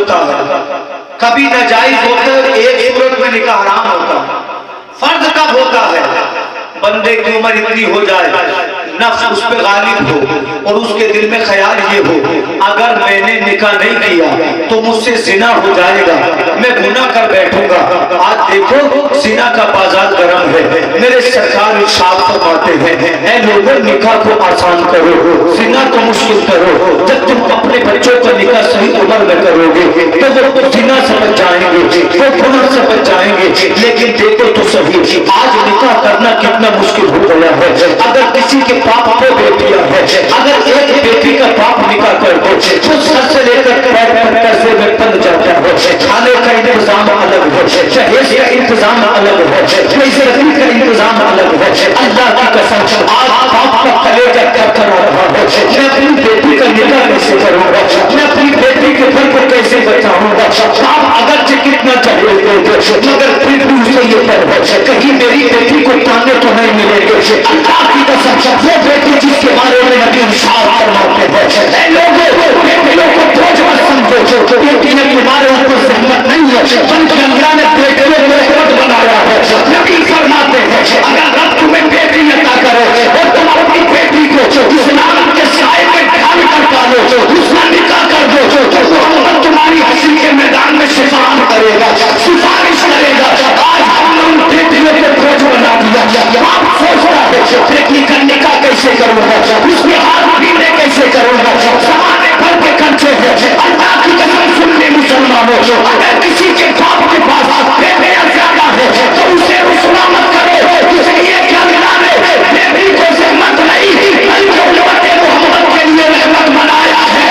ہوتا ہے، کبھی ناجائز ہوتا ہے، ایک صورت میں نکاح حرام ہوتا ہے۔ فرض کب ہوتا ہے؟ بندے کی عمر اتنی ہو جائے، نفس اس پہ غالب ہو اور اس کے دل میں خیال یہ ہو اگر میں نے نکاح نہیں کیا تو مجھ سے زنا ہو جائے گا، میں گناہ کر بیٹھوں گا۔ آج دیکھو زنا کا بازار گرم ہے، میرے سرکار ارشاد فرماتے ہیں اے لوگوں نکاح کو آسان کرو، زنا کو مشکل کرو۔ جب تم اپنے بچوں کا نکاح صحیح عمر میں کرو گے تو وہ زنا سمجھ جائیں گے، وہ گناہ سمجھ جائیں گے۔ لیکن دیکھو تو صحیح آج نکاح کرنا کتنا مشکل ہو گیا ہے۔ اگر کسی کے باپ کو بیٹیاں ہے، اگر ایک بیٹی کا باپ نکاح کر دو تو سر سے لے کر پیر تک قرضے میں بند جاتا ہے، کھانے کا انتظام الگ ہے، جہیز کا انتظام الگ ہے، عزت کا انتظام الگ ہے۔ اللہ کی قسم آج باپ کا کلیجہ کیا کرا رہا ہے، میں اپنی بیٹی کا نکاح کیسے کروں گا، میں اپنی بیٹی کے گھر کو کیسے بچاؤں گا۔ باپ اگرچہ کتنا جہیز دے دے مگر پھر بھی اسے یہ ڈر ہے کہیں میری بیٹی کو تانے تو نہیں ملیں گے۔ اللہ کی قسم وہ بیٹی جس کے بارے میں نبی ارشاد فرماتے ہیں اے لوگوں بیٹیوں کو بوجھ مت سمجھو، بیٹیوں کے بارے ان کو زحمت نہیں ہے بلکہ اللہ نے بیٹیوں کو رحمت بنایا ہے۔ نبی فرماتے ہیں اگر رب تمہیں بیٹی عطا کرے اور تم اپنی بیٹی کو اسلام کے سائے میں ڈھال کر پالو، اس کا نکاح کر دو تو محمد تمہاری حشر کے میدان میں شفاعت کرے گا، سفارش کرے گا۔ آج ہم نے ان بیٹیوں کو بوجھ بنا دیا، آپ سوچ رہا ہے بیٹی کا نکاح کیسے کروں گا، اس کے ہاتھ پینے کیسے کروں گا، زمانے بھر کے خرچے ہیں۔ اللہ کی قسم سن لے مسلمانوں، اگر کسی کے باپ کے پاس بیٹیاں زیادہ ہے تو اسے رسوا مت کرو، اسے یہ کہنا ہے بیٹی کو زحمت نہیں بلکہ امت محمد کے لیے رحمت بنایا ہے۔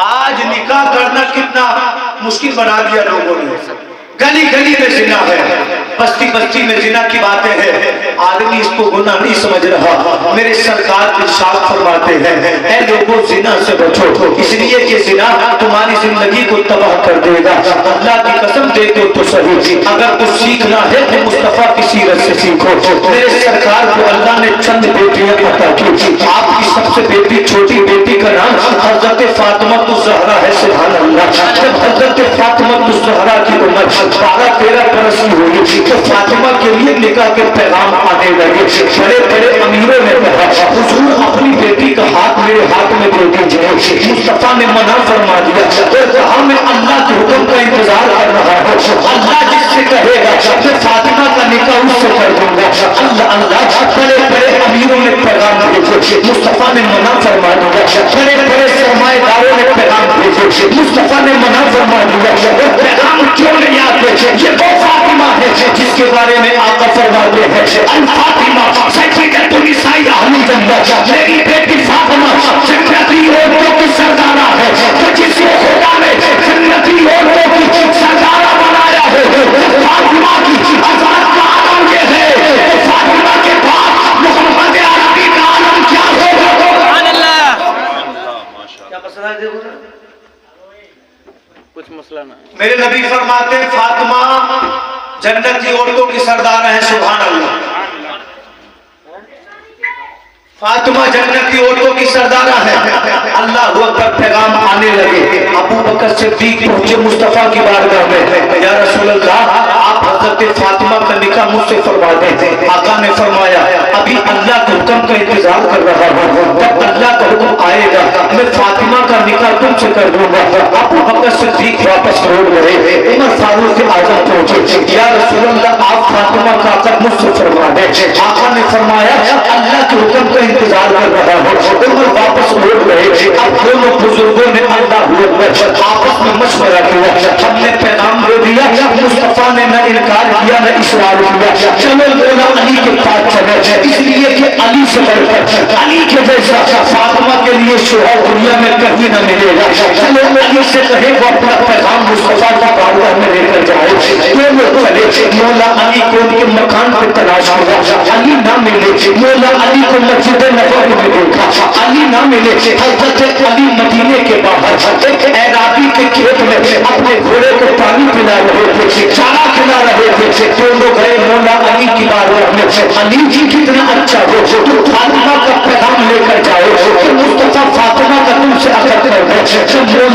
آج نکاح کرنا کتنا مشکل بنا دیا لوگوں نے، گلی گلی میں زنا ہے، بستی بستی میں زنا کی باتیں ہیں، آدمی اس کو گناہ نہیں سمجھ رہا۔ میرے سرکار ارشاد فرماتے ہیں اے لوگوں زنا سے بچو، اس لیے کہ زنا تمہاری زندگی کو تباہ کر دے گا۔ اللہ کی قسم دیکھو تو صحیح اگر کچھ سیکھنا ہے تو مصطفیٰ کی سیرت سے سیکھو۔ میرے سرکار کو اللہ نے چند بیٹیاں عطا کی، آپ کی سب سے بیٹی چھوٹی بیٹی کا نام حضرت فاطمہ الزہرا ہے۔ سبحان اللہ، جب حضرت فاطمہ الزہرا کی عمر 12-13 برس کی ہوئی تو فاطمہ کے لیے نکاح کے پیغام آنے لگے۔ بڑے بڑے امیروں نے کہا حضور اپنی بیٹی کا ہاتھ میرے ہاتھ میں دے دیجیے۔ مصطفیٰ نے منع فرما دیا اور کہا میں اللہ کے حکم کا انتظار کر رہا ہوں، اللہ جس سے کہے گا میں فاطمہ کا نکاح اس سے کر دوں گا۔ اللہ اللہ بڑے بڑے امیروں نے پیغام بھیجے، مصطفیٰ نے منع فرما دیا۔ بڑے بڑے سرمایہ داروں نے پیغام بھیجے، مصطفیٰ نے منع فرما دیا۔ اور پیغام کیوں نہیں آتے؟ یہ وہ فاطمہ ہے جس کے بارے میں آقا فرماتے ہیں الفاطمہ سیدۃ النساء اہل جنہ، میری بیٹی فاطمہ جنتی عورتوں کی سردارہ ہے، تو جس کو خدا نے جنتی عورتوں کی سردارہ بنایا ہے فاطمہ کی عظمت کا عالم یہ ہے تو فاطمہ کے بعد محمد عربی کا عالم کیا ہوگا؟ سبحان اللہ، کیا مسئلہ ہے؟ دیکھو کچھ مسئلہ نہ۔ میرے نبی فرماتے ہیں فاطمہ جنتی عورتوں کی سردار ہے۔ سبحان اللہ، فاطمہ جنتی عورتوں کی سردارہ ہے۔ اللہ اکبر، پیغام آنے لگے۔ ابو بکر صدیق پہنچے مصطفیٰ کی بارگاہ میں، یا رسول اللہ آپ حضرت فاطمہ کا نکاح مجھ سے فرما دیں۔ آقا نے فرمایا ابھی اللہ کے حکم کا انتظار کر رہا ہوں، جب اللہ کا حکم آئے گا میں فاطمہ کا نکاح تم سے کر دوں گا۔ ابو بکر صدیق واپس لوٹ گئے، عمر فاروق اعظم پہنچے، یا رسول اللہ آپ فاطمہ کا عقد مجھ سے فرما دیں۔ آقا نے فرمایا اللہ کے حکم کا انتظار کر رہا ہوں، عمر واپس لوٹ گئے۔ اب دونوں بزرگوں نے اللہ آپس میں مشورہ کیا، ہم نے پیغام دے دیا، مصطفیٰ نے نہ انکار کیا نہ اصرار کیا، چلو مولا علی کے پاس چلے، اس لیے کہ علی سے بڑھ کر علی کے جیسا فاطمہ کے لیے شوہر دنیا میں کہیں نہ ملے گا۔ چلو علی سے کہے وہ اپنا پیغام مصطفیٰ کی بارگاہ میں لے کر جائے۔ دونوں چلے، مولا علی کو ان کے مکان پہ تلاش ہوا، علی نہ ملے، مولا علی کو مسجد نبوی میں دیکھا، علی نہ ملے۔ حضرت علی مدینے کے باہر ایک اعرابی کے کھیت میں اپنے گھوڑے کو پانی پلا رہے تھے، چارہ کھلا رہے تھے۔ دونوں گئے مولا علی کی بارگاہ میں، علی جی کتنا اچھا ہو تو فاطمہ کا پیغام لے کر جاؤ کہ مصطفیٰ فاطمہ کا تم سے عقد کر دے۔ جب مولا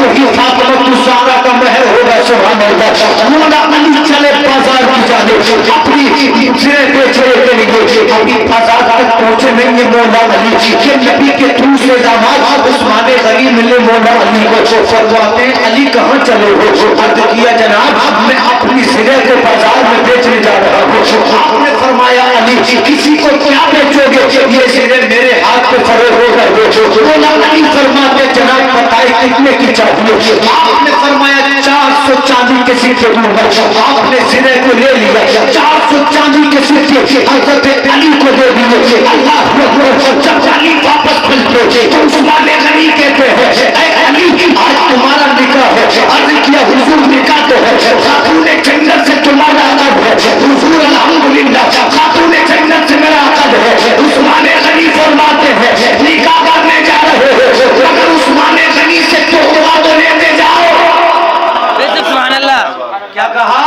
وہی فاطمہ الزہرا کا مہر ہوگا. سبحان اللہ. مولا علی چلے بازار کی جانب اپنی سرے بیچنے کے لیے. ابھی بازار تک پہنچے نہیں ہے مولا علی. یہ نبی کے دوسرے داماد عثمان غنی ملے مولا علی کو. فرماتے ہیں علی کہاں چلے ہو؟ عرض کیا جناب میں اپنی سرے کو بازار میں بیچنے جا رہا ہوں. آپ نے فرمایا علی کسی کو کیا بیچو گے؟ یہ سرے میرے ہاتھ پہ فروغ ہو کر بیچو. مولا علی فرماتے جناب بتائے کتنے کی چاہیے؟ آپ نے فرمایا 400 چاندی کے سکے دوں گا. آپ نے سرے کو لے لیا. 400 چاندی کے سکے حضرت علی کو دے دیے. اللہ اکبر. جب علی واپس پلٹے تو عثمان غنی کہتے ہیں اے علی آج تمہارا نکاح ہے. عرض کیا حضور نکاح تو ہے, خاتون جنت سے تمہارا عقد ہے. حضور الحمدللہ خاتون جنت سے میرا عقد ہے. عثمان غنی فرماتے ہیں نکاح کرنے جا رہے ہو مگر عثمان غنی سے تحفہ تو لیتے جاؤ. سبحان اللہ. کیا کہا؟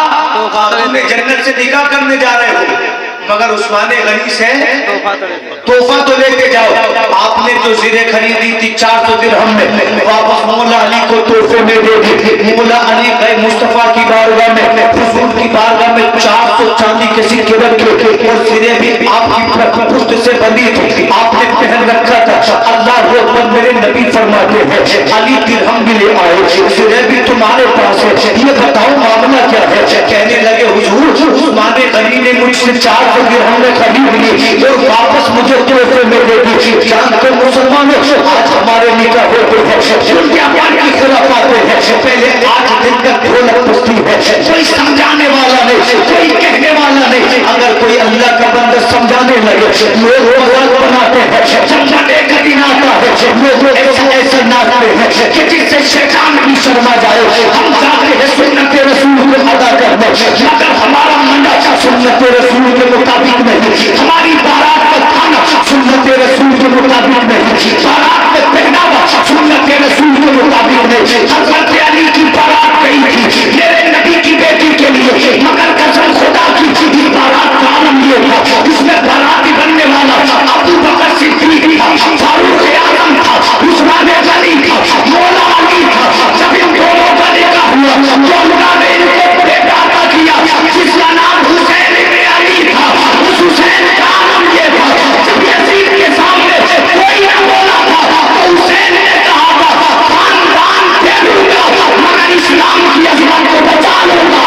خاتون جنت سے نکاح کرنے جا رہے ہو مگر عثمان غنی سے تحفہ تو لیتے جاؤ. آپ نے جو زرے خریدی تھی 400 درہم میں واپس مولا علی کو تحفے میں دے دی. مولا علی گئے مصطفیٰ کی بارگاہ میں, حضور کی بارگاہ میں 400 چاندی کے سکے رکھے اور زرے بھی آپ کی پشت سے بندی تھی. آپ نے پہن رکھا تھا. اللہ اکبر. میرے نبی فرماتے ہیں علی درہم بھی لے آئے, زرے بھی تمہارے پاس ہے. یہ بتاؤ معاملہ کیا ہے؟ کہنے لگے حضور عثمان غنی نے مجھ سے 400 درہم میں خرید لی اور واپس مجھے تحفے میں دے دی. جانتے مسلمانوں آج ہمارے نکاح ہوتے ہیں دنیا بھر کی خرافاتیں ہیں. پہلے آج دن کا ڈھولک بجتی ہے, کوئی سمجھانے والا نہیں, کوئی کہنے والا نہیں. اگر کوئی اللہ کا بندہ سمجھانے لگے لوگ روزہ بناتے ہیں. سمجھانے کا دن آتا ہے لوگ ایسا ناچتے ہیں کہ جس سے شیطان بھی شرما جائے. ہم جاتے ہیں سنت رسول کو ادا کرنے مگر ہمارا منڈا سنت رسول کے مطابق نہیں. ہماری بارات کا کھانا سنت رسول کے مطابق نہیں. بارات میں پہناوا سنت رسول کے مطابق نہیں. حضرت علی کی بارات گئی تھی میرے نبی کی بیٹی کے لیے مگر قسم خدا کی بارات کا عالم یہ تھا اس میں باراتی بننے والا ابو بکر صدیق تھا, فاروق اعظم تھا, عثمان غنی تھا, مولا علی تھا. جب ان دونوں کا نکاح ہوا تو اللہ نے ان کو بیٹا عطا کیا جس کا نام حسین ابن علی تھا. اس حسین کا نام یہ تھا جب یزید کے سامنے کوئی نہ بولا تھا تو حسین نے کہا تھا خاندان دے دوں گا مگر اسلام کی عظمت کو بچا لوں گا.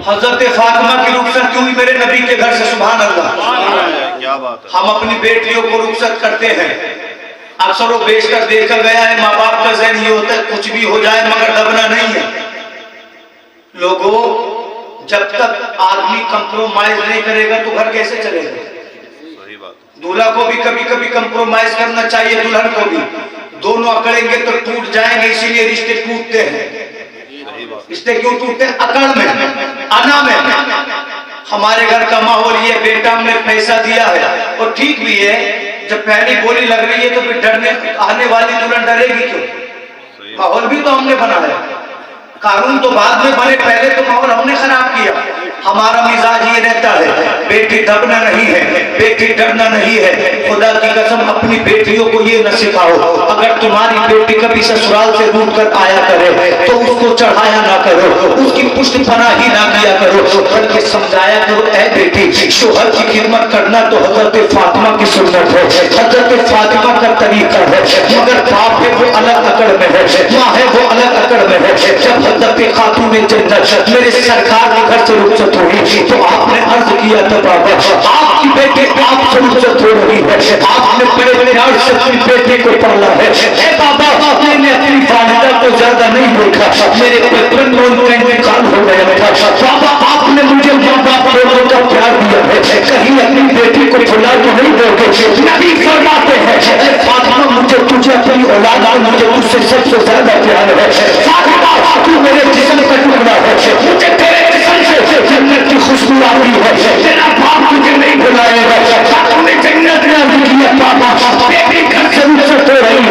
حضرت فاطمہ کی رخصت ہوئی میرے نبی کے گھر سے. سبحان اللہ. ہم اپنی بیٹیوں کو رخصت کرتے ہیں اکثر و بیشتر دیکھا گیا ہے ماں باپ کا ذہن یہ ہوتا ہے کچھ بھی ہو جائے مگر دبنا نہیں ہے. لوگوں جب تک آدمی کمپرومائز نہیں کرے گا تو گھر کیسے چلے گا؟ دولہا کو بھی کبھی کبھی کمپرومائز کرنا چاہیے, دلہن کو بھی. دونوں اکڑیں گے تو ٹوٹ جائیں گے. اسی لیے رشتے ٹوٹتے ہیں. رشتے کیوں ٹوٹتے ہیں؟ اکڑ میں, انا میں. ہمارے گھر کا ماحول یہ بیٹا ہم نے پیسہ دیا ہے اور ٹھیک بھی ہے. جب پہلی بولی لگ رہی ہے تو پھر ڈرنے آنے والی دلہن ڈرے گی کیوں؟ ماحول بھی تو ہم نے بنایا. قانون تو بعد میں بنے, پہلے تو ماحول ہم نے خراب کیا. ہمارا مزاج یہ رہتا ہے بیٹی دبنا نہیں ہے, بیٹی ڈرنا نہیں ہے. خدا کی قسم اپنی بیٹیوں کو یہ نہ سکھاؤ. اگر تمہاری بیٹی کبھی سسرال سے روٹ کر آیا کرے تو اس کو چڑھایا نہ کرو, اس کی پشت پناہی نہ کیا کرو, بلکہ سمجھایا کرو اے بیٹی شوہر کی خدمت کرنا تو حضرت فاطمہ کی سنت ہے, حضرت فاطمہ کا طریقہ ہے. مگر باپ ہے وہ الگ اکڑ میں ہے, ماں ہے وہ الگ اکڑ میں ہے. جب حضرت خاتون جنت میرے سرکار کے گھر سے رخصت ہوئی تو آپ نے عرض کیا تھا بابا آپ کی بیٹی آپ سے رخصت ہو رہی ہے, آپ نے بڑے پیار سے اپنی بیٹی کو پالا ہے. اے بابا میں نے اپنی والدہ کو زیادہ نہیں دیکھا, میرے بچپن میں ان کا انتقال ہو گیا تھا. بابا آپ نے مجھے ماں باپ دونوں کا پیار دیا ہے, کہیں اپنی بیٹی کو بھلا تو نہیں دو گے؟ نبی فرماتے ہیں اے فاطمہ مجھے تجھے اپنی اولاد اور مجھے تجھ سے سب سے زیادہ پیار ہے. فاطمہ تو میرے جسم کا ٹکڑا ہے, مجھے تیرے جسم سے جنت کی خوشبو آتی ہے. تیرا باپ تجھے نہیں بلائے گا. خاتون جنت نے عرض کیا بابا بیٹی گھر سے رخصت ہو رہی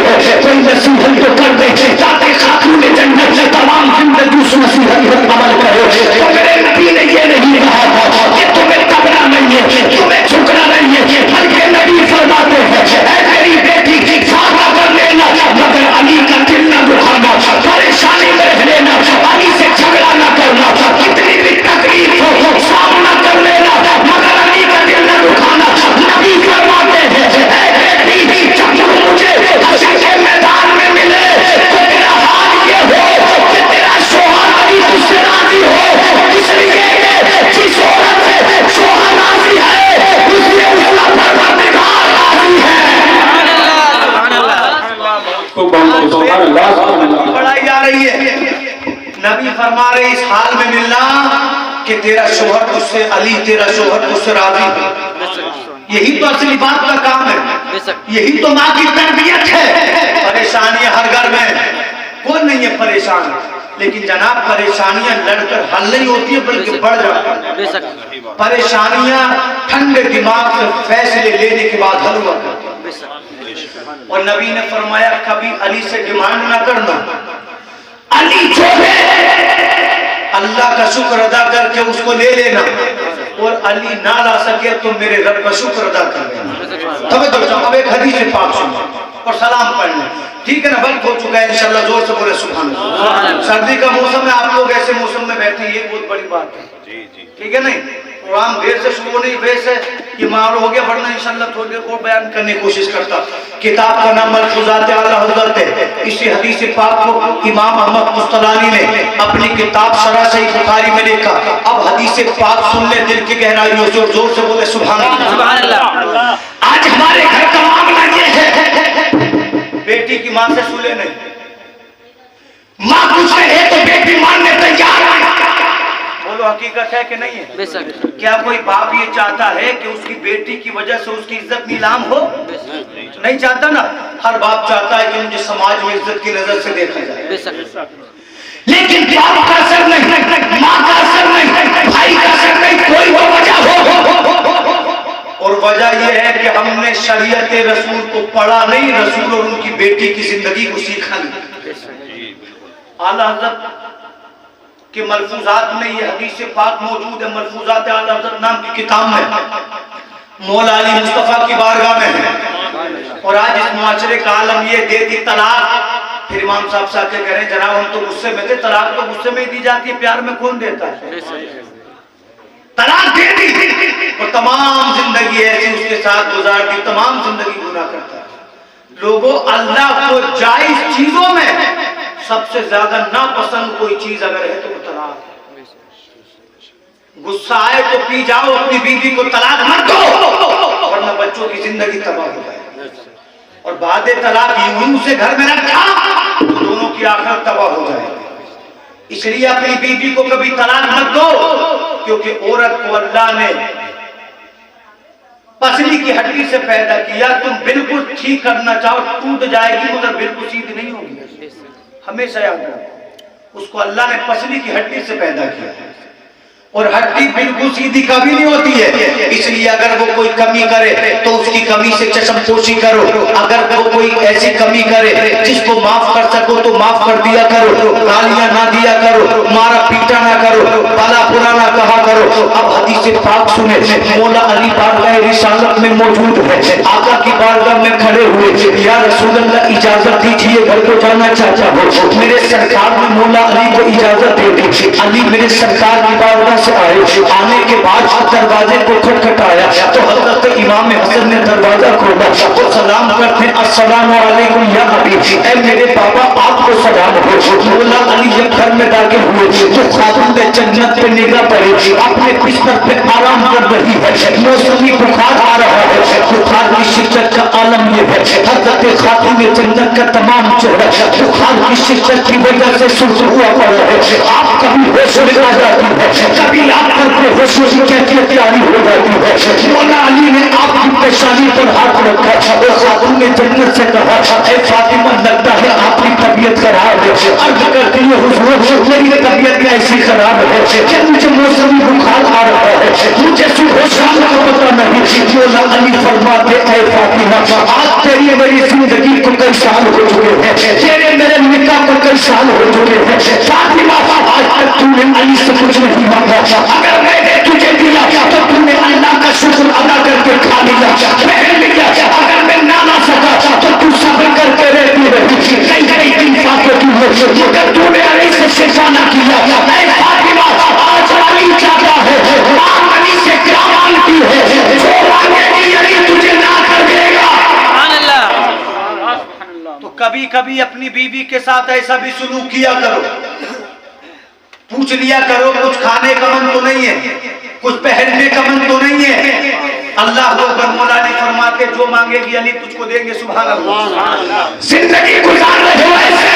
فرما رہے اس حال میں ملنا کہ تیرا شوہر تجھ سے علی تیرا شوہر تجھ سے راضی ہو. یہی تو اصلی بات کا کام ہے, یہی تو ماں کی تربیت ہے. پریشانیاں ہر گھر میں, کون نہیں ہے پریشان, لیکن جناب پریشانیاں لڑ کر حل نہیں ہوتی ہیں بلکہ بڑھ جاتی ہیں. پریشانیاں ٹھنڈے دماغ سے فیصلے لینے کے بعد حل ہوا کرتی ہیں. اور نبی نے فرمایا کبھی علی سے ڈیمانڈ نہ کرنا, علی جو ہے اللہ کا شکر ادا کر کے اس کو لے لینا, اور علی نہ لا سکے تو میرے رب کا شکر ادا کر لینا. توجہ جاؤ, اب ایک حدیث پاک سنو اور سلام پڑھنا, ٹھیک ہے نا؟ وقت ہو چکا ہے, انشاءاللہ زور سے بولے سبحان اللہ. سردی کا موسم ہے, آپ لوگ ایسے موسم میں بیٹھے ہیں, یہ بہت بڑی بات ہے, ٹھیک ہے نہیں؟ پروگرام دیر سے شروع نہیں, ویسے سے یہ معلوم ہو گیا, ورنہ انشاءاللہ تھوڑی دیر اور بیان کرنے کی کوشش کرتا. کتاب کا نام ملفوظات اعلی حضرت ہے. اسی حدیث پاک کو امام احمد قسطلانی نے اپنی کتاب شرح صحیح بخاری میں لکھا. اب حدیث پاک سن لے دل کی گہرائیوں سے اور زور سے بولے سبحان اللہ. سبحان اللہ. آج ہمارے گھر کا معاملہ یہ ہے, بیٹی کی ماں سے سولے نہیں, ماں کچھ کہے تو بیٹی ماننے تیار ہے. بولو حقیقت ہے کہ نہیں ہے؟ کیا کوئی باپ یہ چاہتا ہے کہ اس کی بیٹی کی وجہ سے اس کی عزت نیلام ہو؟ نہیں چاہتا نا. ہر باپ چاہتا ہے کہ مجھے سماج میں عزت کی نظر سے دیکھا جائے, لیکن باپ کا اثر نہیں, ماں کا اثر نہیں, بھائی کا اثر نہیں, کوئی وہ وجہ ہو. اور وجہ یہ ہے کہ ہم نے شریعت رسول کو پڑھا نہیں, رسول اور ان کی بیٹی کی زندگی کو سیکھا نہیں. اعلیٰ حضرت کہ ملفوظات میں یہ حدیث پاک موجود ہے, ملفوظات اعلی حضرت نام کی کتاب میں مولا علی مصطفیٰ کی بارگاہ میں ہے. اور آج اس معاشرے کا عالم یہ دے دی طلاق. پھر امام صاحب سے کہہ رہے ہیں جناب ہم تو غصے میں تھے, طلاق تو غصے میں ہی دی جاتی ہے, پیار میں کون دیتا ہے؟ طلاق دے دی اور تمام زندگی ایسی اس کے ساتھ گزار دی, تمام زندگی گناہ کرتا ہے. لوگوں, اللہ کو جائز چیزوں میں سب سے زیادہ ناپسند کوئی چیز اگر ہے تو وہ طلاق ہے. غصہ آئے تو پی جاؤ, اپنی بیوی کو طلاق مت دو ورنہ بچوں کی زندگی تباہ ہو جائے. اور بعد طلاق یوں سے گھر میں رکھا تو دونوں کی آخرت تباہ ہو جائے. اس لیے اپنی بیوی کو کبھی طلاق مت دو, کیونکہ عورت کو اللہ نے پسلی کی ہڈی سے پیدا کیا. تم بالکل ٹھیک کرنا چاہو ٹوٹ جائے گی مگر بالکل سیدھی نہیں ہوگی. ہمیشہ یاد رکھو, اس کو اللہ نے پسلی کی ہڈی سے پیدا کیا اور ہڈی بالکل سیدھی کبھی نہیں ہوتی ہے. اس لیے اگر وہ کوئی کمی کرے تو اس کی کمی سے چشم پوشی کرو. اگر وہ کوئی ایسی کمی کرے جس کو معاف کر سکو تو معاف کر دیا کرو, گالیاں نہ دیا کرو, مارا پیٹا نہ کرو, بالا برا نہ کہا کرو. اب حدیث پاک سنیں, مولا علی بارگاہ رسالت میں موجود ہے, آقا کی بارگاہ میں کھڑے ہوئے, یا رسول اللہ اجازت دیجیے گھر کو جانا چاہتا ہوں. میرے سرکار نے مولا علی کو اجازت دے دی. علی میرے سرکار کی بارگاہ سے آئے, آنے کے بعد دروازے کو کھٹکھٹایا تو حضرت امام حسن نے دروازہ کھولا اور سلام کرتے ہیں, السلام علیکم یا ابی, اے میرے بابا آپ کو سلام ہو. مولا علی جب گھر میں داخل ہوئے تو خاتون جنت پہ نگاہ پڑی, اپنے بستر پہ آرام کر رہی ہے, موسمی بخار آ رہا ہے. بخار کی شدت کا عالم یہ ہے, حضرت خاتون جنت کا تمام چہرہ بخار کی شدت کی وجہ سے سرخ ہوا پڑا ہے. آپ کبھی ہوش میں آ جاتی ہے, کبھی آپ پر ہوش کی کیفیت جاری ہو جاتی ہے. مولا علی نے آپ کی پیشانی پر ہاتھ رکھا اور خاتون نے جنت سے کہا, اے فاطمہ لگتا ہے آپ کی طبیعت خراب ہے. عرض کرتی ہے حضور میری طبیعت ایسی خراب ہے کہ مجھے موسمی بخار آ رہا ہے, مجھے ہوشیار کا پتہ نہیں. مولا علی فرماتے اے فاطمہ آج تیری میری زندگی کو کئی سال ہو چکے ہیں, تیرے میرے نکاح کو کئی سال ہو چکے ہیں. فاطمہ آج تک تو نے علی سے کچھ نہیں مانگا, اگر میں نے تجھے دیا تو تم نے اللہ کا شکر ادا کر کے کھا لیا. میں لیا اگر میں نہ لا سکا تو تو صبر کر کے رہتی رہی. کئی کئی دن فاتح کی ہو مگر تو نے علی سے شفا نہ کیا. اے فاطمہ آج علی چاہتا ہے, ماں علی سے کیا مانگتی ہے, جو مانگے گی علی تجھے نہ کر دے گا. سبحان اللہ. تو کبھی کبھی اپنی بیوی کے ساتھ ایسا بھی سلوک کیا کرو, پوچھ لیا کرو کچھ کھانے کا من تو نہیں ہے, کچھ پہننے کا من تو نہیں ہے. اللہ کو اکبر. مولا علی فرماتے جو مانگے گی علی تجھ کو دیں گے. سبحان اللہ. زندگی گزار رہے ہو ایسے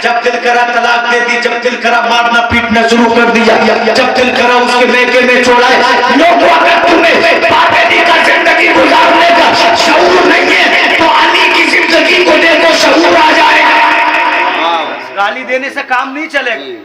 جب دل کرا طلاق دے دی، جب دل کرا مارنا پیٹنا شروع کر دیا، جب دل کرا اس کے میکے میں چھوڑائے. لوگوں اگر تمہیں پابندی کا زندگی گزارنے کا شعور نہیں ہے تو علی کی زندگی کو دیکھو، شعور آ جائے گا. گالی دینے سے کام نہیں چلے گا.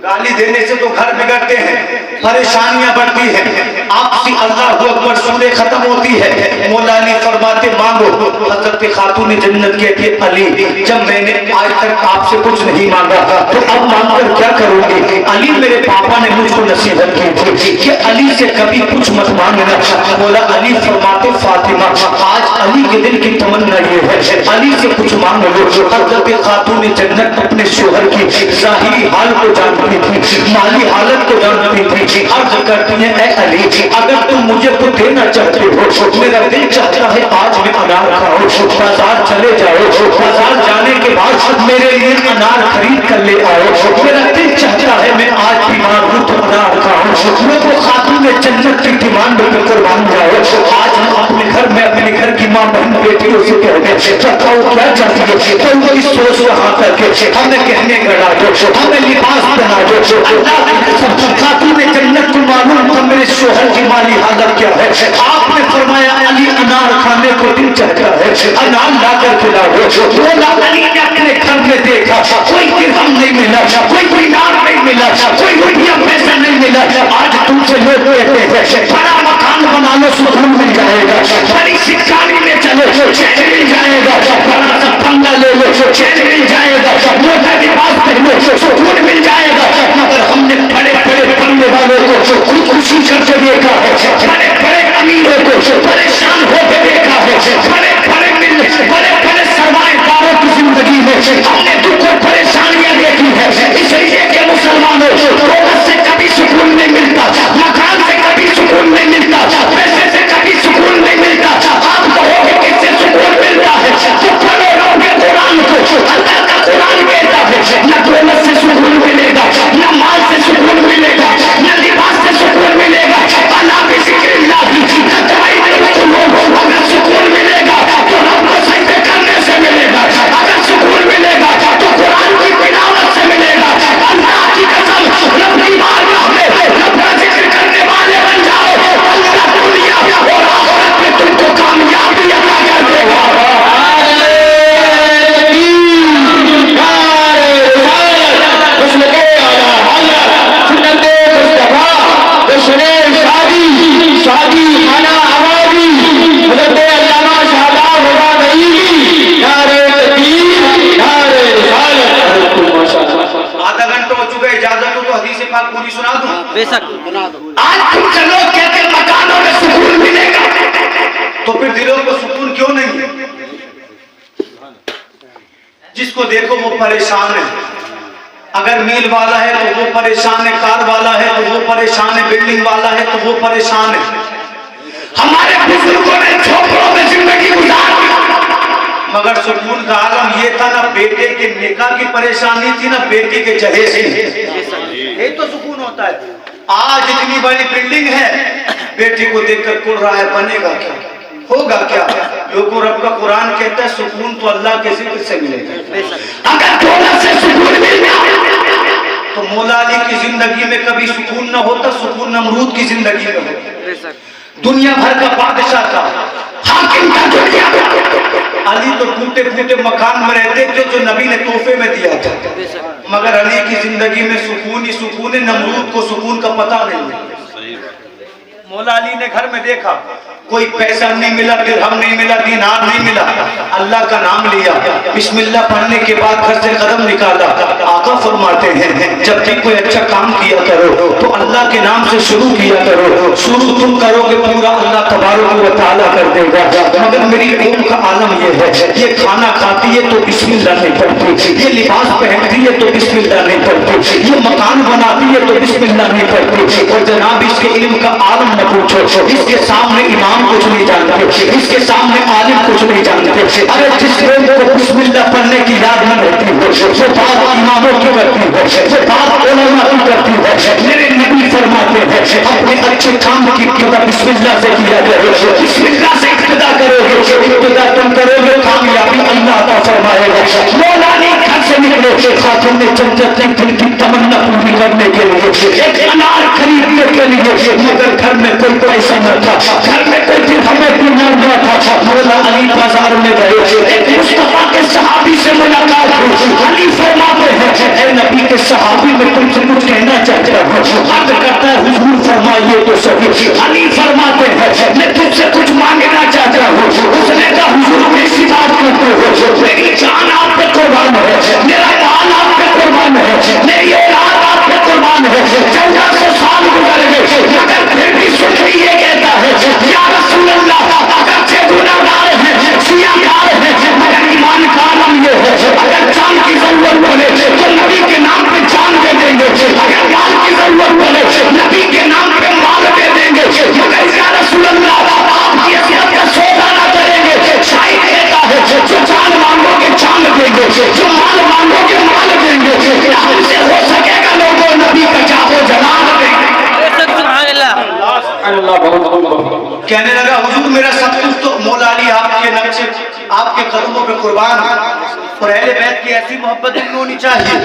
گالی دینے سے تو گھر بگڑتے ہیں، پریشانیاں بڑھتی ہیں، آپسی اللہ اکبر سورے ختم ہوتی ہے. مولا علی فرماتے مانگو. حضرت خاتون جنت کہتی ہے علی جب میں نے آج تک آپ سے کچھ نہیں مانگا تو اب مانگ کر کیا کروں گی؟ علی میرے پاپا نے مجھ کو نصیحت کی تھی کہ علی سے کبھی کچھ مت مانگنا. مولا علی فرماتے فاطمہ آج علی کے دل کی تمنا یہ ہے علی سے کچھ مانگ لو. حضرت خاتون جنت اپنے شوہر کی ظاہری حال کو جانتی تھی، مالی حالت کو جانتی تھی. عرض کرتی ہیں اے علی اگر تم مجھے کچھ دینا چاہتے ہو، میرا دل چاہتا ہے آج میں انار کھاؤ. بازار چلے جاؤ، بازار جانے کے بعد میرے لیے انار خرید کر لے آؤ. میرا دل چاہتا ہے میں آج بیمار ہوں تو انار کھاؤ. میں وہ خاتون جنت کی ڈیمانڈ پہ قربان جاؤ. آج ہم اپنے گھر میں اپنے گھر کی ماں بہن بیٹیوں سے کہہ دیں بتاؤ کیا چاہتی ہے، تو وہ اس سوچ رہا کر کے ہمیں کہنے گڑا دو، ہمیں لباس بنا دو. اللہ کی قسم خاتون جنت کو معلوم تھا میرے شوہر کی مالی حالت کیا ہے. آپ نے فرمایا علی انار کھانے کو دل چاہتا ہے، انار لا کر کھلاؤ. مولا علی نے اپنے گھر میں دیکھا کوئی درہم نہیں ملا، کوئی دینار نہیں ملا، کوئی روپیہ پیسہ نہیں ملا. آج تم سے لوگ کہتے ہیں بڑا مکان بنا لو سکون مل جائے گا، بڑی سکھانی میں چلو چین مل جائے گا، بڑا سا بنگلہ لے لو چین مل جائے گا، موٹا لباس پہنو سکون مل جائے گا. مگر ہم نے بڑے بڑے بننے والوں کو خودکشی کرتے دیکھا ہے، بڑے بڑے امیروں کو پریشان ہوتے دیکھا ہے، بڑے بڑے سرمایہ داروں کی زندگی میں ہم نے دکھ اور پریشانیاں دیکھی ہے. اس لیے کہ مسلمانوں دولت سے کبھی سکون نہیں ملتا، مکان سے کبھی سکون نہیں ملتا، پیسے سے کبھی سکون نہیں ملتا. آپ کہو گے کس سے سکون ملتا ہے تو پڑھو رہو گے قرآن کو. اللہ کا قرآن کہتا ہے نہ دولت سے سکون ملے گا، نہ مال سے سکون ملے گا، نہ لباس سے سکون ملے گا. اللہ کی ذکر اللہ کی نہ دوائی تو لوگوں کو اگر سکون ملے گا تو رب کو سجدے کرنے سے ملے گا. اگر سکون ملے گا تو قرآن کی تلاوت سے ملے گا. اللہ کی قسم رب کی بارگاہ میں رب کا ذکر کرنے والے بن جاؤ، اللہ دنیا اور آخرت میں تم کو کامیابی عطا کر دے گا. آدھا گھنٹہ ہو چکا ہے، اجازت ہو تو حدیث پاک پوری سنا دوں؟ بے شک سنا دو. آج تم سے لوگ کہتے ہیں مکانوں میں سکون ملے گا، تو پھر دلوں کو سکون کیوں نہیں؟ جس کو دیکھو وہ پریشان ہے. اگر میل والا ہے تو وہ پریشان ہے، کار والا ہے تو وہ پریشان ہے، بلڈنگ والا ہے تو وہ پریشان ہے. ہمارے بزرگوں نے جھوپڑوں میں زندگی گزاری مگر سکون کا عالم یہ تھا نہ بیٹے کے نکاح کی پریشانی تھی نہ بیٹے کے جہیز کی. یہ تو سکون ہوتا ہے. آج اتنی بڑی بلڈنگ ہے، بیٹے کو دیکھ کر کڑ رہا ہے بنے گا کیا، ہوگا کیا. لوگوں رب کا قرآن کہتا ہے سکون تو اللہ کے ذکر سے ملے گا. اگر دولت سے سکون مل گیا تو مولا علی کی زندگی میں کبھی سکون نہ ہوتا، سکون نمرود کی زندگی میں ہوتا. دنیا بھر کا بادشاہ تھا، حاکم تھا دنیا کا. علی تو ٹوٹے پھوٹے مکان میں رہتے تھے جو نبی نے تحفے میں دیا تھا، مگر علی کی زندگی میں سکون ہی سکون ہے. نمرود کو سکون کا پتہ نہیں ہے. مولا علی نے گھر میں دیکھا کوئی پیسہ نہیں ملا، درہم نہیں ملا، دینار نہیں ملا. اللہ کا نام لیا، بسم اللہ پڑھنے کے بعد گھر سے قدم نکالا. آقا فرماتے ہیں جب بھی کوئی اچھا کام کیا کرو تو اللہ کے نام سے شروع کیا کرو. شروع تم کرو گے پورا اللہ تبارک و تعالیٰ کر دے گا. مگر میری قوم کا عالم یہ ہے، یہ کھانا کھاتی ہے تو بسم اللہ نہیں پڑھتی، یہ لباس پہنتی ہے تو بسم اللہ نہیں پڑھتی، یہ مکان بناتی ہے تو بسم اللہ نہیں پڑھتی. اور جناب اس کے علم کا عالم نہ پوچھو، اس کے سامنے امام کچھ نہیں جانتے، اس کے سامنے عالم کچھ نہیں جانتے. ارے جس لوگ کو بسم اللہ پڑھنے کی یاد نہ رہتی ہو وہ بات اماموں کی کرتی ہے، وہ بات علماء کی کرتی ہے. میرے نبی فرماتے ہیں اپنے اچھے کام کی ابتدا بسم اللہ سے کیا کرو. بسم اللہ سے ابتدا کرو گے، ابتدا تم کرو گے کامیابی اللہ عطا فرمائے گا. مولا نے گھر سے نکلے خاتون حضرت نے دل کی تمنا پوری کرنے کے لیے ایک انار خریدنے کے لیے، مگر گھر میں کوئی پیسہ نہ تھا، گھر میں کوئی درہم دینار نہ تھا۔ مولا علی بازار میں گئے، ایک مصطفیٰ کے صحابی سے ملاقات ہوئی۔ علی فرماتے ہیں اے نبی کے صحابی میں تم سے کچھ کہنا چاہتا ہوں۔ عرض کرتا ہے حضور فرمائیے تو صحیح۔ علی فرماتے ہیں میں تم سے کچھ مانگنا چاہتا ہوں۔ اس نے کہا حضور کیسی بات کرتے ہو؟ میری جان آپ پہ قربان ہے، میرا مال آپ پہ قربان ہے، میری اولاد آپ پہ قربان ہے۔ 1400 سال گزر گئے مگر پھر بھی سنی یہ کہتا ہے یا رسول اللہ اگرچہ گنہگار ہیں، سیاہکار ہیں، مگر ایمان کا عالم یہ ہے اگر جان کی ضرورت پڑے تو نبی کے نام پہ جان دے دیں گے، اگر مال کی ضرورت پڑے نبی کے نام پہ مال دے دیں گے، مگر یا رسول اللہ آپ کی عزت کا سودا نہ کریں گے۔ شاید کہتا ہے جو جان مانگو گے جان دیں گے، جو مال مانگو گے مال دیں گے، کیا ہم سے ہو سکے گا لوگوں نبی کا جاہو جلال دیں گے۔ کہنے لگا حضور میرا سب کچھ تو مولا علی آپ کے نقشے آپ کے قدموں پہ قربان ہے، اور اہل بیت کی ایسی محبت ان میں ہونی چاہیے،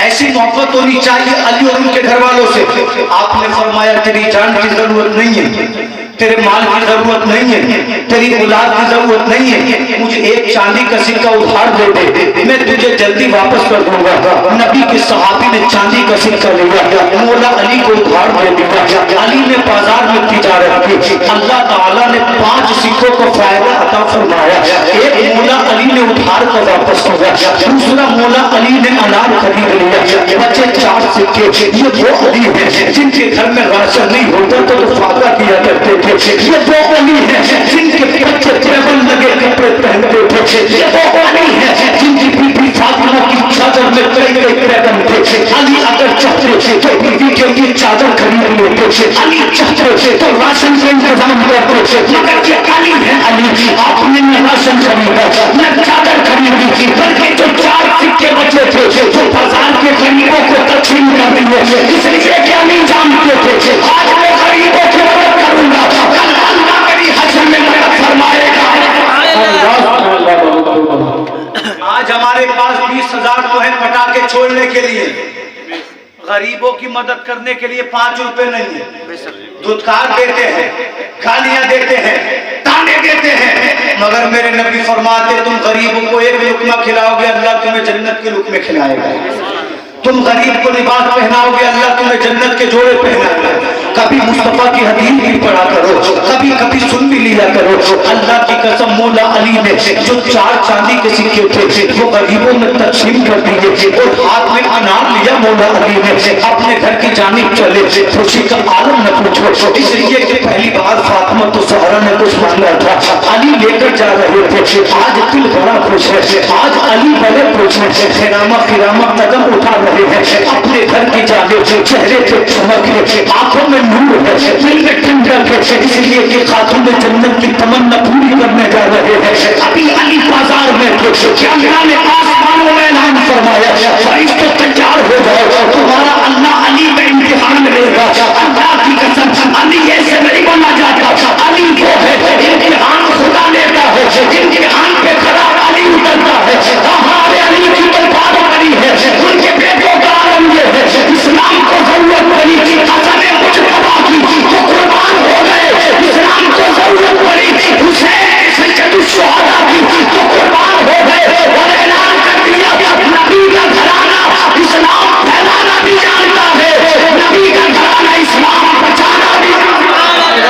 ایسی محبت ہونی چاہیے علی اور ان کے گھر والوں سے۔ آپ نے فرمایا تیری جان کی ضرورت نہیں ہے، تیرے مال کی ضرورت نہیں ہے، تیری اولاد کی ضرورت نہیں ہے، مجھے ایک چاندی کا سکہ ادھار دے دے میں تجھے جلدی واپس کر دوں گا۔ نبی کے صحابی نے چاندی کا سکہ لیا، مولا علی کو ادھار دے دیا۔ علی نے بازار میں تجارت کی، اللہ تعالیٰ نے 5 سکوں کو فائدہ عطا فرمایا، ایک مولا علی نے ادھار کا واپس کیا، دوسرا مولا علی نے انار خرید لیا، بچے 4 سکے۔ یہ وہ علی ہیں جن کے گھر میں راشن نہیں ہوتا تو فاقہ کیا کرتے تھے، یہ وہ علی ہیں جن کے بچے ٹیبل لگے کپڑے پہنتے تھے، یہ وہ علی ہیں جن کی بیوی فاطمہ کی چادر میں کئی قدم تھے۔ علی اگر چاہتے تو بیوی کے لیے چادر خرید لیتے، علی چاہتے تو راشن کا انتظام کرتے، مگر یہ علی ہے علی آپ نے نہ راشن خریدا نہ چادر خریدی، بلکہ جو 4 سکے بچے تھے جو بازار کے غریبوں کو تقسیم کر دیے، اس لیے کیا نہیں جانتے تھے آج میں غریبوں کی مدد کروں گا، کل اللہ میری حشر میں مدد فرمائے گا۔ آج ہمارے پاس 20,000 تو ہیں پٹاخے چھوڑنے کے لیے، غریبوں کی مدد کرنے کے لیے 5 روپے نہیں ہے، دھتکار دیتے ہیں، گالیاں دیتے ہیں، تانے دیتے ہیں، مگر میرے نبی فرماتے تم غریبوں کو ایک لقمہ کھلاؤ گے اللہ تمہیں جنت کے لقمے کھلائے گا، تم غریب کو لباس پہناؤ گے اللہ تمہیں جنت کے جوڑے پہنائے گا۔ کبھی مصطفیٰ کی حدیث بھی پڑھا کرو، کبھی کبھی سن بھی لیا کرو۔ اللہ کی قسم مولا علی نے جو 4 چاندی کے سکے تھے وہ غریبوں میں تقسیم کر دیے اور ہاتھ میں انار لیا مولا علی نے، اپنے گھر کی جانب چلے، خوشی کا عالم نہ پوچھو، اس لیے کہ پہلی بار فاطمہ تو زہرا نے کچھ مانگا تھا، علی لے کر جا رہے تھے، آج دل بڑا خوش ہے، آج علی بڑے خوش ہیں، خرامہ قدم اٹھا رہے ہیں اپنے گھر کی جانب، چہرے پہ چمک ہے، آنکھوں میں نور ہے، دل میں ٹھنڈک ہے، اس لیے کہ خاتون جنت کی تمنا پوری کرنے جا رہے ہیں۔ ابھی علی بازار میں تھے کہ اللہ نے آسمانوں میں اعلان فرمایا فرشتے تیار ہو جاؤ تمہارا اللہ علی میں امتحان لے گا۔ اللہ کی قسم علی ایسے نہیں بنا جاتا، علی وہ ہے امتحان خدا لیتا ہے، امتحان پہ کھڑا علی اترتا ہے۔ ہمارے علی کی کوئی بات بنی ہے، ان کے بیٹوں کا عالم یہ ہے، اسلام کو ضرورت پڑی تھی حسن مجتبیٰ کی تو قربان ہو گئے، اسلام کو ضرورت پڑی تھی حسین سید الشہداء کی تو قربان ہو گئے، اور اعلان کر دیا نبی کا گھرانہ اسلام پھیلانا بھی جانتا ہے، نبی کا گھرانہ اسلام بچانا بھی جانتا ہے۔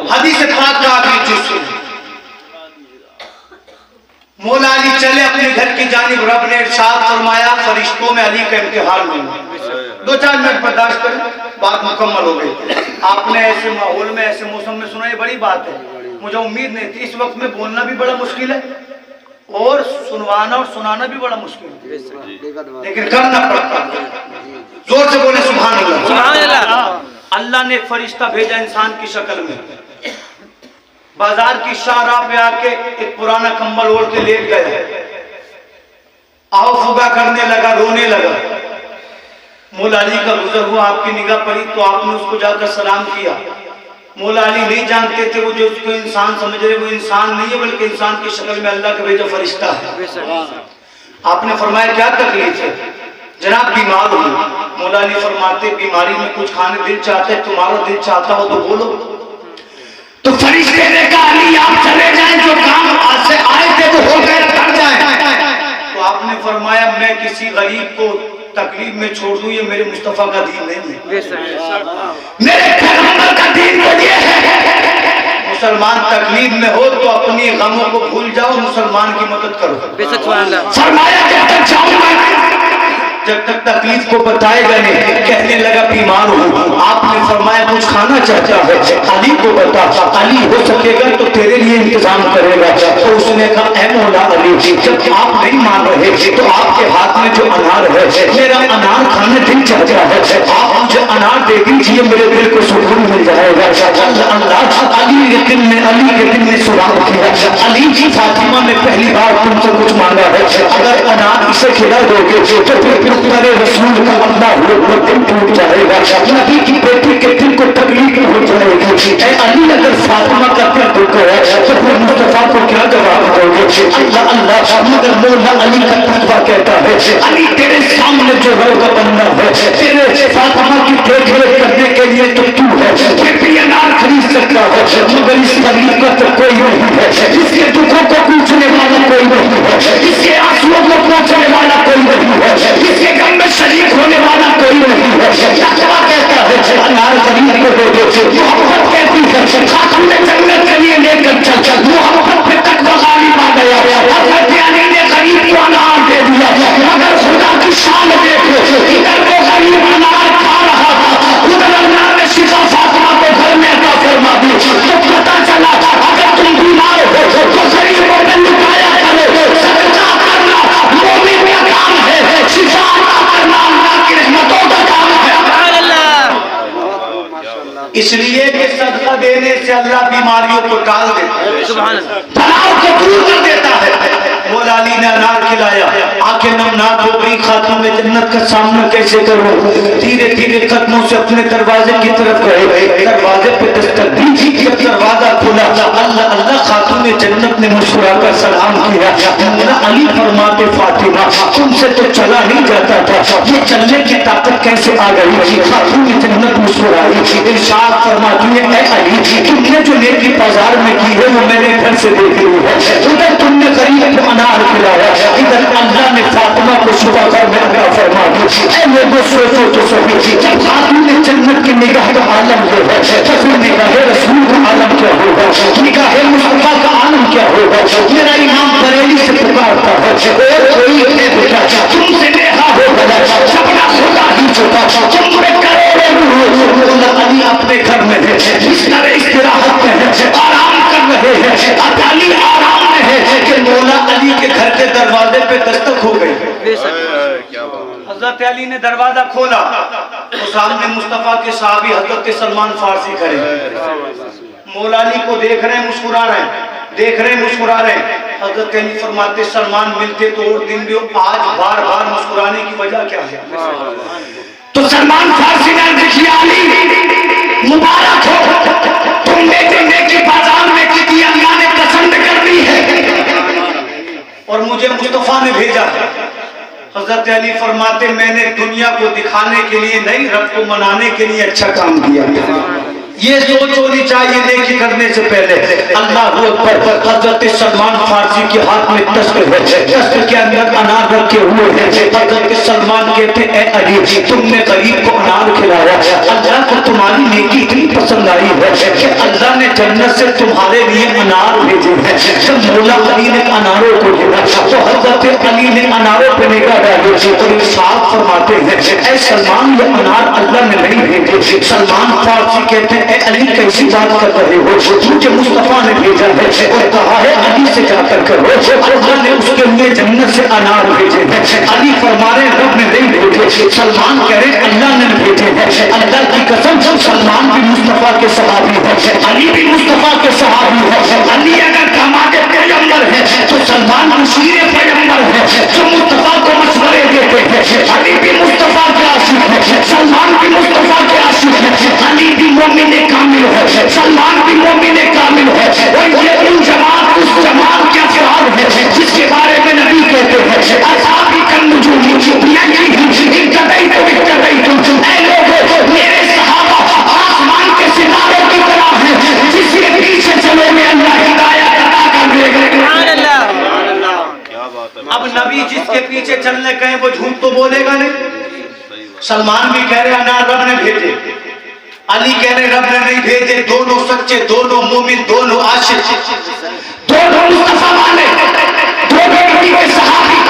حدیث پاک کا آخری جزء، مولا علی چلے اپنے گھر کی جانب، رب نے ارشاد فرمایا فرشتوں میں علی کا امتحان ہوں، 2-4 منٹ برداشت کریں بات مکمل ہو گئی۔ آپ نے ایسے ماحول میں ایسے موسم میں سنا، یہ بڑی بات ہے، مجھے امید نہیں تھی، اس وقت میں بولنا بھی بڑا مشکل ہے اور سنوانا اور سنانا بھی بڑا مشکل ہے، لیکن کرنا پڑتا ہے۔ زور سے بولے سبحان اللہ۔ سبحان اللہ۔ اللہ نے ایک فرشتہ بھیجا انسان کی شکل میں، بازار کی شاہراہ پہ آ کے ایک پرانا کمبل اوڑھ کے لیٹ گیا، آؤ فگا کرنے لگا، رونے لگا۔ مولا علی کا گزر ہوا، آپ کی نگاہ پڑی تو آپ نے اس کو جا کر سلام کیا۔ مولا علی نہیں جانتے تھے وہ جو اس کو انسان سمجھ رہے وہ انسان نہیں ہے بلکہ انسان کی شکل میں اللہ کا بھیجا فرشتہ ہے۔ آپ نے فرمایا کیا تکلیف ہے؟ جناب بیمار ہوں۔ مولا علی فرماتے بیماری میں کچھ کھانے دل چاہتے ہے، تمہارا دل چاہتا ہو تو بولو۔ تو فرشتے نے کہا علی آپ چلے جائیں، جو کام آج سے آئے تھے وہ ہو گئے کر جائیں۔ تو آپ نے فرمایا میں کسی غریب کو تکلیف میں چھوڑ دوں، یہ میرے مصطفیٰ کا دین نہیں ہے، میرے پیغمبر کا دین تو یہ ہے مسلمان تکلیف میں ہو تو اپنی غموں کو بھول جاؤ، مسلمان کی مدد کرو۔ فرمایا جب تک جاؤں گا جب تک تکلیف کو بتائے گا نہیں، کہنے لگا بیمار ہوں۔ آپ نے فرمایا کچھ کھانا چاہتا ہے علی کو بتا، علی ہو سکے گا تو تیرے لیے انتظام کرے گا۔ تو اس نے کہا اے مولا علی جب آپ نہیں مان رہے تو آپ کے ہاتھ میں جو انار ہے میرا انار کھانے دل چاہتا ہے، آپ مجھے انار دے دیجئے میرے دل کو سکون مل جائے گا۔ اللہ علی کے دل میں سراغ کیا، علی فاطمہ نے پہلی بار تم سے کچھ مانگا ہے، اگر انار اسے کھلا دو گے تو پھر تمہارے رسول کا اللہ وہ دل ٹوٹ جائے گا، نبی کی بیٹی کے دل کو تکلیف ہو جائے گی۔ اے علی اگر فاطمہ کا دل دکھ ہے تو پھر مصطفیٰ کو کیا جواب دو گے؟ اللہ اللہ مگر مولا علی کا تقویٰ کہتا ہے علی تیرے سامنے جو ہوگا بندہ ہے، تیرے فاطمہ کی دیکھ ریکھ کرنے کے لیے تو ہے، پھر بھی انار خرید سکتا ہے مگر اس غریب کا تو کوئی نہیں ہے، اس کے دکھوں کو پوچھنے والا کوئی نہیں ہے، اس کے آنسوؤں کو پوچھنے والا کوئی نہیں ہے، اس کے غم میں شریک ہونے والا کوئی نہیں ہے۔ تقویٰ کہتا ہے انار غریب کو دے دو، محبت کہتی ہے خاتون جنت کے لیے لے کر چل، محبت پہ تقویٰ غالب آ گیا۔ حضرت علی نے غریب کو انار دے دیا، مگر خدا کی شان دیکھو ادھر وہ غریب انار کھا رہا تھا، ادھر اللہ نے شفا فاطمہ کو گھر میں عطا فرما دی۔ تو پتہ چلا اگر تم بیمار ہو تو غریبوں میں لٹایا کرو، صدقہ کرنا مومن کا کام ہے، شفا عطا کرنا اللہ کی رحمتوں کا کام ہے۔ اس لیے کہ صدقہ دینے سے اللہ بیماریوں کو ٹال دیتا ہے، تناؤ کو دور کر دیتا ہے۔ مولا علی نے انار کھلایا، آنکھیں نمناک ہو گئی، خاتون جنت کا سامنا کیسے کروں؟ دھیرے دھیرے قدموں سے اپنے دروازے کی طرف گئے، دروازے پہ دستک دی، جب دروازہ کھلا اللہ اللہ خاتون جنت نے مسکرا کر سلام کیا۔ مولا علی فرماتے فاطمہ تم سے تو چلا نہیں جاتا تھا، یہ چلنے کی طاقت کیسے آ گئی؟ خاتون جنت مسکرائی، ارشاد فرماتی ہے اے علی تم نے جو نیکی بازار میں کی ہے وہ میں نے گھر سے دیکھ لی ہے، ادھر تم نے غریب کو انار کھلایا، ادھر اللہ نے فاطمہ کو صبح گھر میں عطا فرما دی۔ اے لوگوں سوچو تو صحیح، جب خاتون جنت کی نگاہ کا عالم جو ہے تو پھر نگاہ رسول کا عالم کیا ہوگا، نگاہ مصطفیٰ کا عالم کیا ہوگا؟ میرا امام بریلی سے پکارتا ہے اور کوئی ہے بیٹا تم سے نیہا ہو گیا، سپنا خدا ہی چکا، تم میں مولا علی اپنے گھر میں ہے، بستر استراحت میں ہے، آرام کر رہے ہیں، اب علی آرام میں ہے کہ مولا علی کے گھر کے دروازے پہ دستک ہو گئی۔ حضرت علی نے دروازہ کھولا تو سامنے مصطفیٰ کے صحابی حضرت سلمان فارسی کھڑے، مولا علی کو دیکھ رہے ہیں مسکرا رہے ہیں، دیکھ رہے ہیں مسکرا رہے ہیں۔ حضرت علی فرماتے سلمان ملتے تو اور دن بھی آج بار بار مسکرانے کی وجہ کیا ہے؟ تو سلمان فارسی نے عرض کیا علی مبارک ہو تم نے جو نیکی بازار میں کی تھی اللہ نے پسند کر دی ہے اور مجھے مصطفیٰ نے بھیجا ہے۔ حضرت علی فرماتے میں نے دنیا کو دکھانے کے لیے نہیں رب کو منانے کے لیے اچھا کام کیا۔ یہ سوچ ہونی چاہیے نیکی کرنے سے پہلے۔ اللہ اکبر۔ حضرت سلمان فارسی کے ہاتھ میں دستک ہے، دستک کے اندر انار رکھے ہوئے ہیں۔ حضرت سلمان کہتے اے علی تم نے غریب کو انار کھلایا، اللہ کو تمہاری نیکی اتنی پسند آئی ہے کہ اللہ نے جنت سے تمہارے لیے انار بھیجے ہیں۔ جب مولا علی نے اناروں کو دیکھا تو حضرت علی نے اناروں پہ نگاہ ڈالی اور ارشاد فرماتے ہیں اے سلمان یہ انار اللہ نے نہیں بھیجے۔ سلمان فارسی کہتے اے علی کیسی بات کر رہے ہو، مجھے مصطفیٰ نے بھیجا ہے اور کہا ہے علی سے جا کر کرو، اللہ نے اس کے لیے جنت سے انار بھیجے ہیں۔ علی فرما رہے رب نے نہیں بھیجے، سلمان کہہ رہے اللہ نے بھیجے ہیں۔ اللہ کی قسم سلمان بھی مصطفیٰ کے صحابی ہے، علی بھی مصطفیٰ کے صحابی ہے۔ علی اگر داماد پیغمبر ہے تو سلمان مشیر پیغمبر ہے جو مصطفیٰ کو مشورے دیتے ہیں۔ علی بھی مصطفیٰ کے عاشق ہے، مومن کامل ہے، سلمان بھی مومن کامل ہے، اور یہ ان جماعت اس جماعت کے افراد ہے جس کے بارے میں نبی کہتے ہیں اصحابی کالنجوم اے لوگوں میرے صحابہ آسمان کے ستاروں کی طرح ہیں، جس کے پیچھے چلو میں اللہ ہدایت عطا کر دے گا۔ اب نبی جس کے پیچھے چلنے کہیں وہ جھوٹ تو بولے گا نہیں۔ سلمان بھی کہہ رہے ہیں رب نے بھیجے، علی کہہ رہے رب نے نہیں بھیجے، دونوں سچے، دونوں مومن، دونوں عاشق، دونوں مصطفیٰ والے، دونوں نبی کے صحابی۔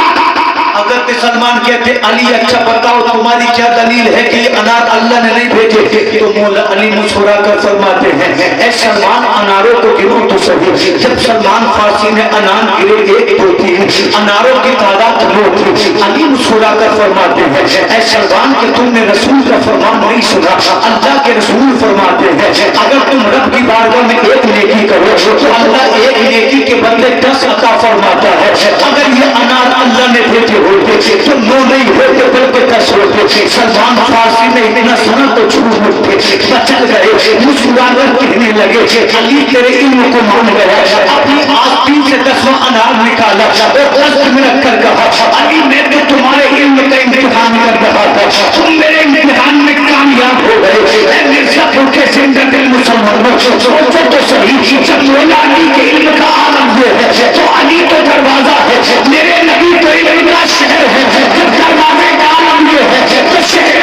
اگر کہ سلمان کہتے علی اچھا بتاؤ تمہاری کیا دلیل ہے کہ یہ انار اللہ نے نہیں بھیجے، تو مولا علی مسکرا کر فرماتے ہیں اے سلمان اناروں کو گنو تو صحیح، جب سلمان فارسی میں انار گرے ایک دو تین، اناروں کی تعداد دو تھی، علی مسکرا کر فرماتے ہیں اے سلمان کہ تم نے رسول کا فرمان نہیں سنا، اللہ کے رسول فرماتے ہیں اگر تم رب کی بارگاہ میں ایک نیکی کرو تو اللہ ایک نیکی کے بدلے 10 عطا فرماتا ہے، اگر یہ انار اللہ نے بھیجے ہوتے تو 9 نہیں ہوتے بلکہ 10 ہوتے۔ سلمان فارسی میں اتنا سنا تو چھوٹ اٹھتے، بچل گئے، مسکرا کر کہنے لگے علی تیرے علم کو مان گیا، اپنی آستین سے 10واں انار نکالا اور دست میں رکھ کر کہا علی میں تو تمہارے علم کا امتحان کر رہا تھا، تم میرے امتحان میں کامیاب ہو گئے۔ اے مرزا بھوکے زندہ دل مسلمانوں سوچو تو صحیح، جب مولا علی کے علم کا عالم یہ ہے تو علی تو دروازہ ہے، میرے نبی تو علم کا شہر ہے، جب دروازے کا عالم یہ ہے تو شہر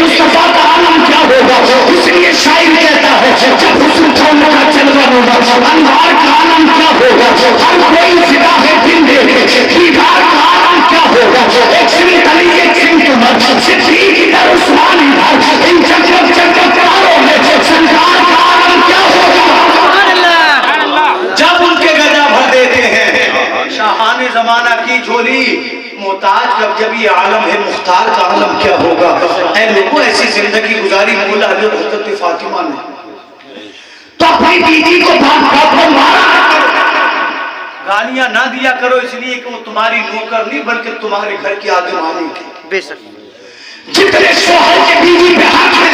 مصطفیٰ کا عالم کیا ہوگا؟ اس لیے شاعر کہتا ہے جب حسن چھوڑنے کا چلوا ہوگا انوار کا عالم کیا ہوگا؟ ہر کوئی فدا ہے دن دیکھے دیدار کا عالم کیا ہوگا؟ ایک سمت علی ایک سمت عمر، صدیق ادھر عثمان ادھر، ان جنگل جنگل تاروں میں سرکار کا عالم کیا ہوگا؟ جب ان کے گدا بھر دیتے ہیں شاہان زمانہ کی جھولی محتاج کب، جب یہ عالم ہے مختار کا عالم کیا ہوگا؟ اے لوگوں ایسی زندگی گزاری مولا علی اور حضرت فاطمہ نے، تو اپنی بیٹی کو باپ کو مارا، گالیاں نہ دیا کرو اس لیے کہ وہ تمہاری نوکر نہیں بلکہ تمہارے گھر کی آگے مالک ہے۔ بے شک جتنے شوہر کے بیوی پہ حق ہے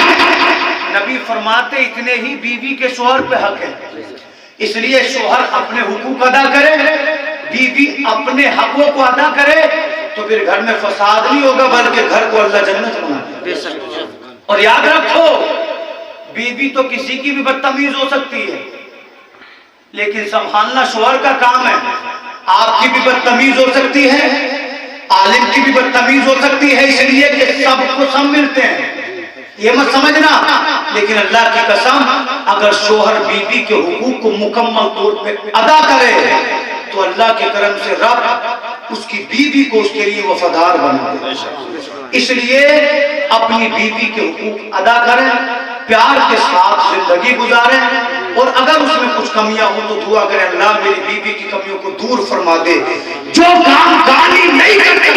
نبی فرماتے اتنے ہی بیوی کے شوہر پہ حق ہے، اس لیے شوہر اپنے حقوق ادا کرے، بیوی اپنے حقوق کو ادا کرے تو پھر گھر میں فساد نہیں ہوگا بلکہ گھر کو اللہ جنت بنا دے۔ بے شک اور یاد رکھو بیوی تو کسی کی بھی بدتمیز ہو سکتی ہے لیکن سنبھالنا شوہر کا کام ہے۔ آپ کی بھی بدتمیز ہو سکتی ہے، عالم کی بھی بدتمیز ہو سکتی ہے، اس لیے کہ سب کو سب ملتے ہیں، یہ مت سمجھنا۔ لیکن اللہ کی قسم اگر شوہر بیوی کے حقوق کو مکمل طور پہ ادا کرے تو اللہ کے کرم سے رب اس کی بیوی کو اس کے لیے وفادار بنا دے۔ اس لیے اپنی بیوی کے حقوق ادا کریں، پیار کے ساتھ زندگی گزاریں، اور اگر اس میں کچھ کمیاں ہوں تو دعا کریں اللہ میری بیوی کی کمیوں کو دور فرما دے۔ جو کام گالی نہیں کرتے،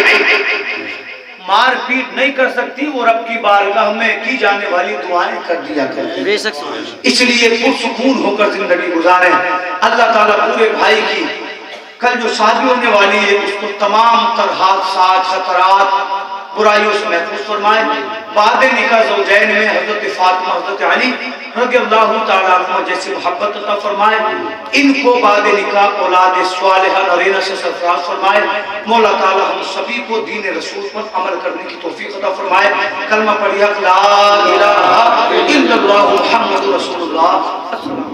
مار پیٹ نہیں کر سکتی وہ رب کی بارگاہ میں کی جانے والی دعائیں کر دیا کرتے، بے شک اس لیے پرسکون ہو کر زندگی گزاریں۔ اللہ تعالیٰ پورے بھائی کی کل جو شادی ہونے والی ہے اس کو تمام تر حادثات خطرات برائیوں سے محفوظ فرمائے۔ بعد نکاح زوجین میں حضرت فاطمہ حضرت علی رضی اللہ تعالیٰ عنہ جیسے محبت عطا فرمائے، ان کو بعد نکاح اولاد صالحہ نرینہ سے سرفراز فرمائے۔ مولا تعالیٰ ہم سبھی کو دین رسول پر عمل کرنے کی توفیق عطا فرمائے۔ کلمہ پڑھیا لا الہ الا اللہ محمد رسول اللہ۔